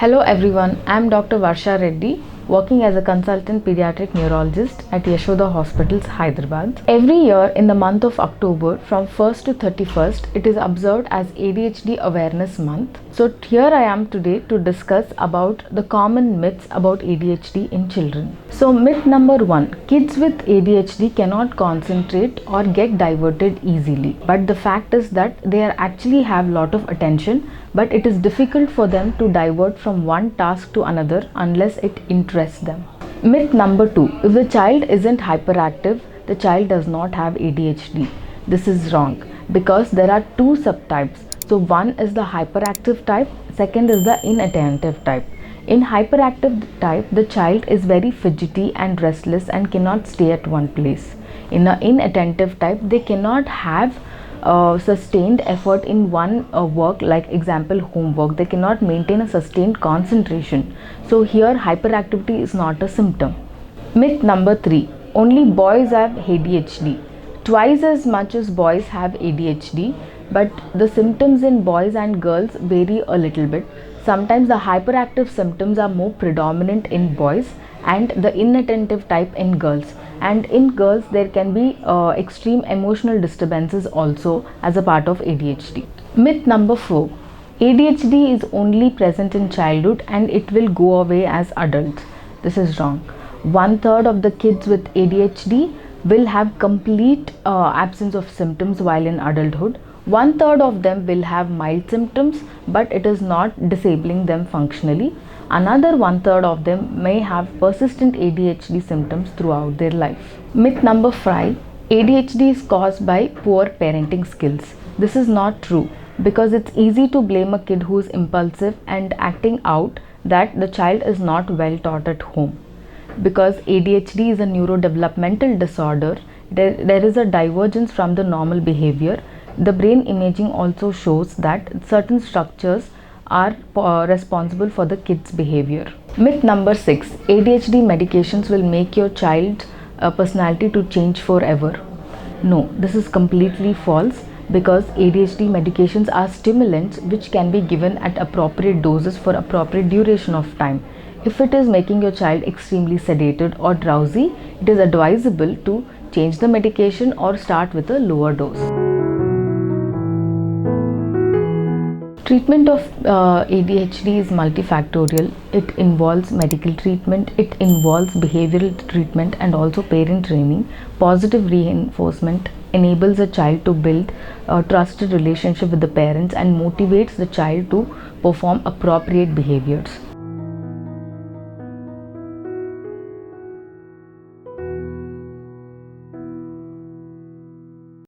Hello everyone, I am Dr. Varsha Reddy, working as a consultant pediatric neurologist at Yashoda Hospitals, Hyderabad. Every year in the month of October from 1st to 31st, it is observed as ADHD Awareness Month. So here I am today to discuss about the common myths about ADHD in children. So myth number 1, kids with ADHD cannot concentrate or get diverted easily. But the fact is that they actually have lot of attention, but it is difficult for them to divert from one task to another unless it interests them. Myth number 2, if the child isn't hyperactive, the child does not have ADHD. This is wrong because there are two subtypes. So one is the hyperactive type, second is the inattentive type. In hyperactive type, the child is very fidgety and restless and cannot stay at one place. In the inattentive type, they cannot have sustained effort in one work, like example homework. They cannot maintain a sustained concentration. So here hyperactivity is not a symptom. Myth number 3, only boys have ADHD. Twice as much as boys have ADHD, but the symptoms in boys and girls vary a little bit. Sometimes the hyperactive symptoms are more predominant in boys and the inattentive type in girls. And in girls there can be extreme emotional disturbances also as a part of ADHD. Myth number 4, ADHD is only present in childhood and it will go away as adults. This is wrong. 1/3 of the kids with ADHD will have complete absence of symptoms while in adulthood. 1/3 of them will have mild symptoms, but it is not disabling them functionally. Another 1/3 of them may have persistent ADHD symptoms throughout their life. Myth number 5, ADHD is caused by poor parenting skills. This is not true because it's easy to blame a kid who is impulsive and acting out that the child is not well taught at home. Because ADHD is a neurodevelopmental disorder, there is a divergence from the normal behavior. The brain imaging also shows that certain structures are responsible for the kid's behavior. Myth number 6, ADHD medications will make your child's personality to change forever. No, this is completely false because ADHD medications are stimulants which can be given at appropriate doses for appropriate duration of time. If it is making your child extremely sedated or drowsy, it is advisable to change the medication or start with a lower dose. Treatment of ADHD is multifactorial. It involves medical treatment, it involves behavioral treatment and also parent training. Positive reinforcement enables a child to build a trusted relationship with the parents and motivates the child to perform appropriate behaviors.